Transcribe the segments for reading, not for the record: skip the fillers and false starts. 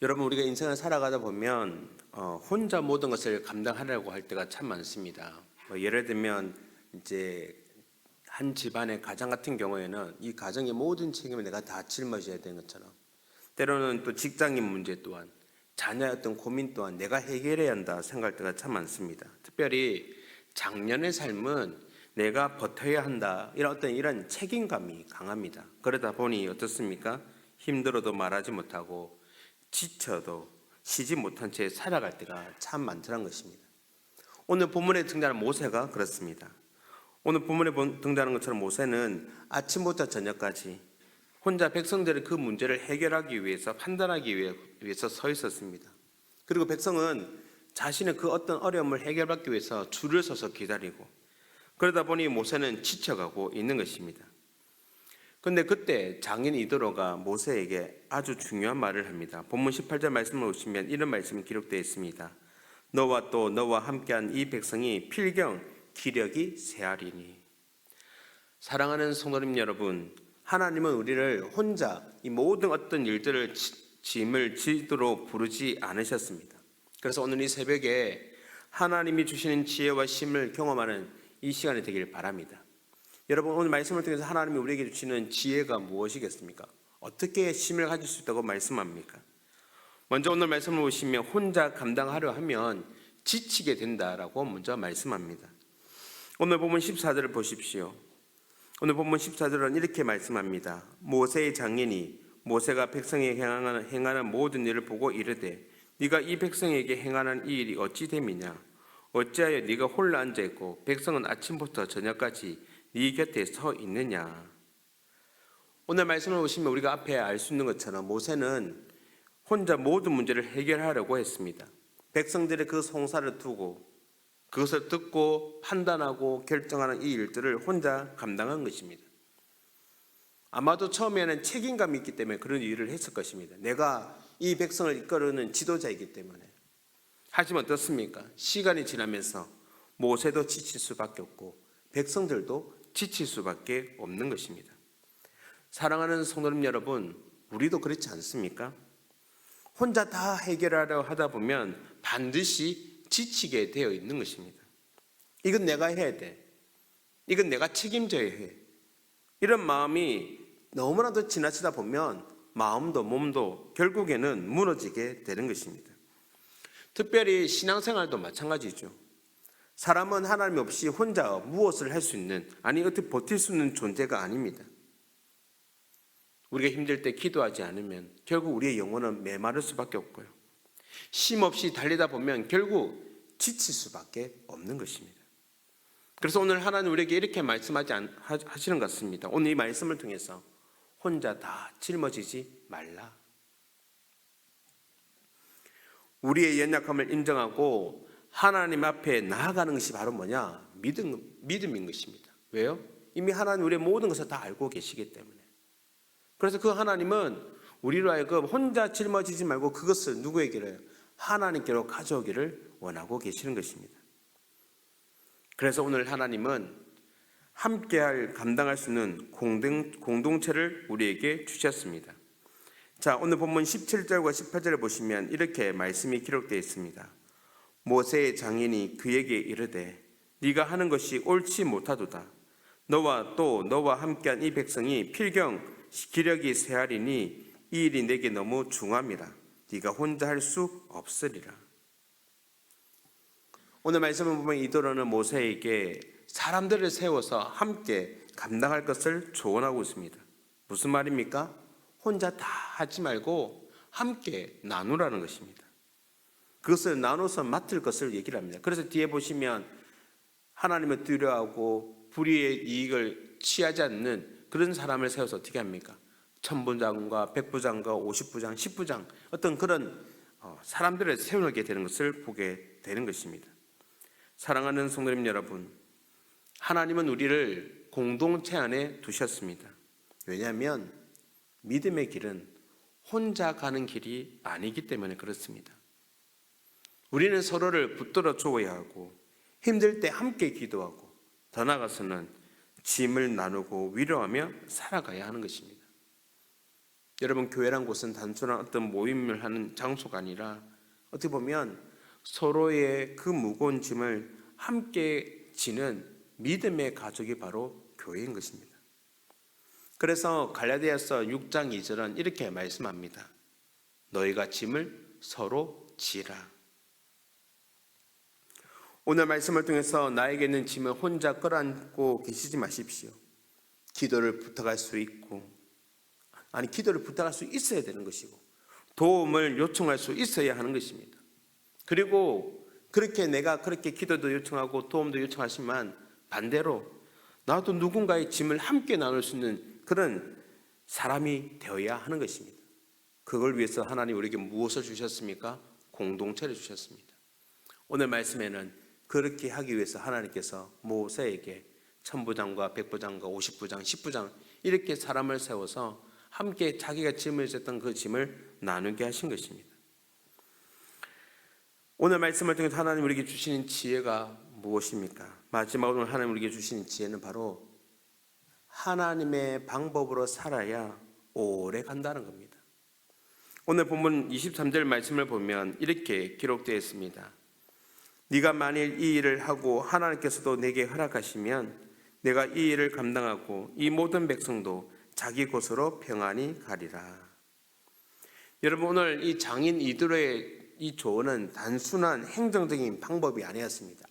여러분, 우리가 인생을 살아가다 보면 혼자 모든 것을 감당하려고 할 때가 참 많습니다. 예를 들면 이제 한 집안의 가장 같은 경우에는 이 가정의 모든 책임을 내가 다 짊어져야 되는 것처럼, 때로는 또 직장인 문제 또한, 자녀의 어떤 고민 또한 내가 해결해야 한다 생각할 때가 참 많습니다. 특별히 장년의 삶은 내가 버텨야 한다, 이런 책임감이 강합니다. 그러다 보니 어떻습니까? 힘들어도 말하지 못하고 지쳐도 쉬지 못한 채 살아갈 때가 참 많더란 것입니다. 오늘 본문에 등장하는 모세가 그렇습니다. 오늘 본문에 등장하는 것처럼 모세는 아침부터 저녁까지 혼자 백성들의 그 문제를 해결하기 위해서, 판단하기 위해서 서 있었습니다. 그리고 백성은 자신의 그 어떤 어려움을 해결받기 위해서 줄을 서서 기다리고, 그러다 보니 모세는 지쳐가고 있는 것입니다. 그런데 그때 장인 이도로가 모세에게 아주 중요한 말을 합니다. 본문 18절 말씀을 보시면 이런 말씀이 기록되어 있습니다. 너와 또 너와 함께한 이 백성이 필경 기력이 쇠하리니. 사랑하는 성도님 여러분, 하나님은 우리를 혼자 이 모든 어떤 일들을 짐을 지도록 부르지 않으셨습니다. 그래서 오늘 이 새벽에 하나님이 주시는 지혜와 힘을 경험하는 이 시간이 되길 바랍니다. 여러분, 오늘 말씀을 통해서 하나님이 우리에게 주시는 지혜가 무엇이겠습니까? 어떻게 힘을 가질 수 있다고 말씀합니까? 먼저 오늘 말씀을 보시면 혼자 감당하려 하면 지치게 된다라고 먼저 말씀합니다. 오늘 본문 14절을 보십시오. 오늘 본문 14절은 이렇게 말씀합니다. 모세의 장인이 모세가 백성에게 행하는 모든 일을 보고 이르되 네가 이 백성에게 행하는 이 일이 어찌 됨이냐? 어찌하여 네가 홀로 앉아있고 백성은 아침부터 저녁까지 네 곁에 서 있느냐? 오늘 말씀을 보시면 우리가 앞에 알 수 있는 것처럼 모세는 혼자 모든 문제를 해결하려고 했습니다. 백성들의 그 송사를 두고 그것을 듣고 판단하고 결정하는 이 일들을 혼자 감당한 것입니다. 아마도 처음에는 책임감이 있기 때문에 그런 일을 했을 것입니다. 내가 이 백성을 이끌어는 지도자이기 때문에. 하지만 어떻습니까? 시간이 지나면서 모세도 지칠 수밖에 없고 백성들도 지칠 수밖에 없는 것입니다. 사랑하는 성도님 여러분, 우리도 그렇지 않습니까? 혼자 다 해결하려 하다 보면 반드시 지치게 되어 있는 것입니다. 이건 내가 해야 돼. 이건 내가 책임져야 해. 이런 마음이 너무나도 지나치다 보면 마음도 몸도 결국에는 무너지게 되는 것입니다. 특별히 신앙생활도 마찬가지죠. 사람은 하나님 없이 혼자 무엇을 할 수 있는, 아니 어떻게 버틸 수 있는 존재가 아닙니다. 우리가 힘들 때 기도하지 않으면 결국 우리의 영혼은 메마를 수밖에 없고요. 쉼 없이 달리다 보면 결국 지칠 수밖에 없는 것입니다. 그래서 오늘 하나님 우리에게 이렇게 하시는 것 같습니다. 오늘 이 말씀을 통해서 혼자 다 짊어지지 말라. 우리의 연약함을 인정하고 하나님 앞에 나아가는 것이 바로 뭐냐? 믿음인 것입니다. 왜요? 이미 하나님 우리의 모든 것을 다 알고 계시기 때문에. 그래서 그 하나님은 우리로 하여금 혼자 짊어지지 말고 그것을 누구에게요? 하나님께로 가져오기를 원하고 계시는 것입니다. 그래서 오늘 하나님은 함께할 감당할 수 있는 공동체를 우리에게 주셨습니다. 자, 오늘 본문 17절과 18절을 보시면 이렇게 말씀이 기록되어 있습니다. 모세의 장인이 그에게 이르되 네가 하는 것이 옳지 못하도다. 너와 또 너와 함께한 이 백성이 필경 기력이 쇠하리니 이 일이 내게 너무 중함이라. 네가 혼자 할 수 없으리라. 오늘 말씀을 보면 이도로는 모세에게 사람들을 세워서 함께 감당할 것을 조언하고 있습니다. 무슨 말입니까? 혼자 다 하지 말고 함께 나누라는 것입니다. 그것을 나눠서 맡을 것을 얘기를 합니다. 그래서 뒤에 보시면 하나님을 두려워하고 불의의 이익을 취하지 않는 그런 사람을 세워서 어떻게 합니까? 1000부장과 100부장과 50부장, 10부장 어떤 그런 사람들을 세우게 되는 것을 보게 되는 것입니다. 사랑하는 성도님 여러분, 하나님은 우리를 공동체 안에 두셨습니다. 왜냐하면 믿음의 길은 혼자 가는 길이 아니기 때문에 그렇습니다. 우리는 서로를 붙들어 줘야 하고 힘들 때 함께 기도하고 더 나아가서는 짐을 나누고 위로하며 살아가야 하는 것입니다. 여러분, 교회란 곳은 단순한 어떤 모임을 하는 장소가 아니라 어떻게 보면 서로의 그 무거운 짐을 함께 지는 믿음의 가족이 바로 교회인 것입니다. 그래서 갈라디아서 6장 2절은 이렇게 말씀합니다. 너희가 짐을 서로 지라. 오늘 말씀을 통해서 나에게 있는 짐을 혼자 끌어안고 계시지 마십시오. 기도를 부탁할 수 있고, 기도를 부탁할 수 있어야 되는 것이고, 도움을 요청할 수 있어야 하는 것입니다. 그리고 내가 그렇게 기도도 요청하고 도움도 요청하지만 반대로 나도 누군가의 짐을 함께 나눌 수 있는 그런 사람이 되어야 하는 것입니다. 그걸 위해서 하나님 우리에게 무엇을 주셨습니까? 공동체를 주셨습니다. 오늘 말씀에는 그렇게 하기 위해서 하나님께서 모세에게 천부장과 백부장과 50부장, 10부장 이렇게 사람을 세워서 함께 자기가 짐을 졌던 그 짐을 나누게 하신 것입니다. 오늘 말씀을 통해서 하나님 우리에게 주시는 지혜가 무엇입니까? 마지막으로 하나님 우리에게 주시는 지혜는 바로 하나님의 방법으로 살아야 오래 간다는 겁니다. 오늘 본문 23절 말씀을 보면 이렇게 기록되어 있습니다. 네가 만일 이 일을 하고 하나님께서도 내게 허락하시면 내가 이 일을 감당하고 이 모든 백성도 자기 곳으로 평안히 가리라. 여러분, 오늘 이 장인 이드로의 이 조언은 단순한 행정적인 방법이 아니었습니다.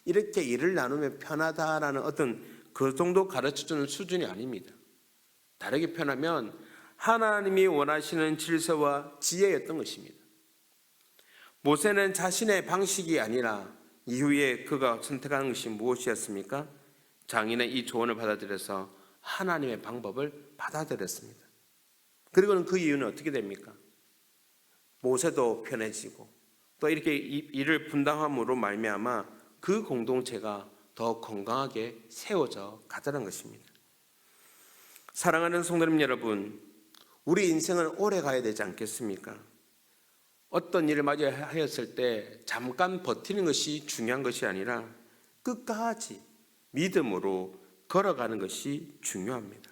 이렇게 일을 나누면 편하다라는 어떤 그 정도 가르쳐주는 수준이 아닙니다. 다르게 표현하면 하나님이 원하시는 질서와 지혜였던 것입니다. 모세는 자신의 방식이 아니라 이후에 그가 선택한 것이 무엇이었습니까? 장인의 이 조언을 받아들여서 하나님의 방법을 받아들였습니다. 그리고는 그 이유는 어떻게 됩니까? 모세도 편해지고 또 이렇게 일을 분담함으로 말미암아 그 공동체가 더 건강하게 세워져 가더라는 것입니다. 사랑하는 성도님 여러분, 우리 인생은 오래 가야 되지 않겠습니까? 어떤 일을 맞이하였을 때 잠깐 버티는 것이 중요한 것이 아니라 끝까지 믿음으로 걸어가는 것이 중요합니다.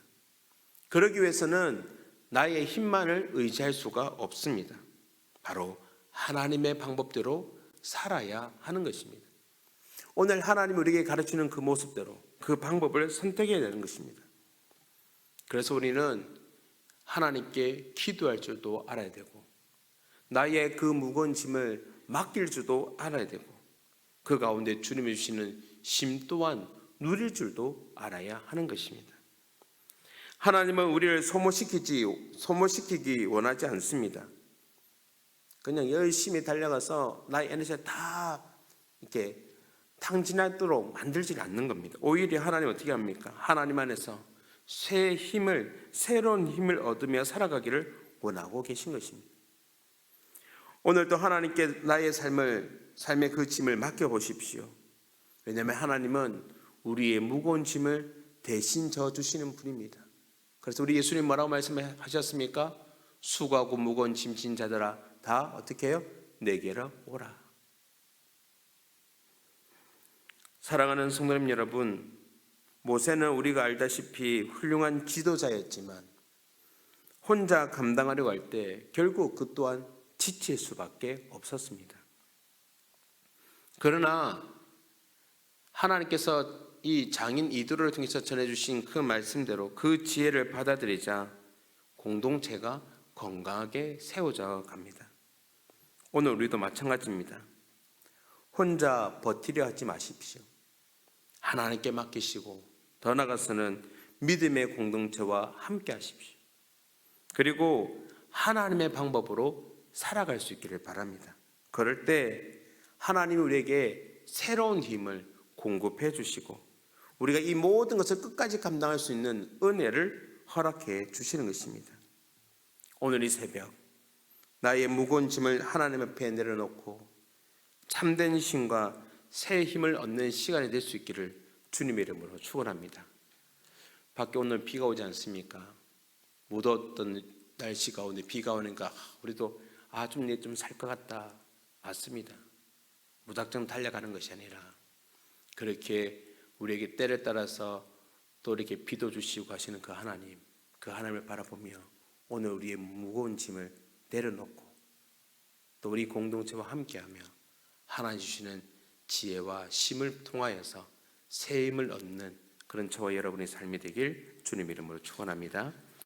그러기 위해서는 나의 힘만을 의지할 수가 없습니다. 바로 하나님의 방법대로 살아야 하는 것입니다. 오늘 하나님이 우리에게 가르치는 그 모습대로 그 방법을 선택해야 되는 것입니다. 그래서 우리는 하나님께 기도할 줄도 알아야 되고 나의 그 무거운 짐을 맡길 줄도 알아야 되고 그 가운데 주님이 주시는 쉼 또한 누릴 줄도 알아야 하는 것입니다. 하나님은 우리를 소모시키기 원하지 않습니다. 그냥 열심히 달려가서 나의 에너지를 다 이렇게 탕진하도록 만들지 않는 겁니다. 오히려 하나님 어떻게 합니까? 하나님 안에서 새로운 힘을 얻으며 살아가기를 원하고 계신 것입니다. 오늘도 하나님께 나의 삶의 그 짐을 맡겨보십시오. 왜냐하면 하나님은 우리의 무거운 짐을 대신 져주시는 분입니다. 그래서 우리 예수님 뭐라고 말씀하셨습니까? 수고하고 무거운 짐 진 자들아 다 어떻게 해요? 내게로 오라. 사랑하는 성도님 여러분, 모세는 우리가 알다시피 훌륭한 지도자였지만 혼자 감당하려고 할 때 결국 그 또한 지칠 수밖에 없었습니다. 그러나 하나님께서 이 장인 이드로를 통해서 전해주신 그 말씀대로 그 지혜를 받아들이자 공동체가 건강하게 세워져 갑니다. 오늘 우리도 마찬가지입니다. 혼자 버티려 하지 마십시오. 하나님께 맡기시고 더 나아가서는 믿음의 공동체와 함께 하십시오. 그리고 하나님의 방법으로 살아갈 수 있기를 바랍니다. 그럴 때 하나님이 우리에게 새로운 힘을 공급해 주시고 우리가 이 모든 것을 끝까지 감당할 수 있는 은혜를 허락해 주시는 것입니다. 오늘 이 새벽 나의 무거운 짐을 하나님 앞에 내려놓고 참된 힘과 새 힘을 얻는 시간이 될 수 있기를 주님의 이름으로 축원합니다. 밖에 오늘 비가 오지 않습니까? 무더웠던 날씨 가운데 비가 오니까 우리도 좀 살 것 같다. 맞습니다. 무작정 달려가는 것이 아니라 그렇게 우리에게 때를 따라서 또 이렇게 비도 주시고 하시는 그 하나님을 바라보며 오늘 우리의 무거운 짐을 내려놓고 또 우리 공동체와 함께하며 하나님 주시는 지혜와 힘을 통하여서 새 힘을 얻는 그런 저와 여러분의 삶이 되길 주님 이름으로 축원합니다.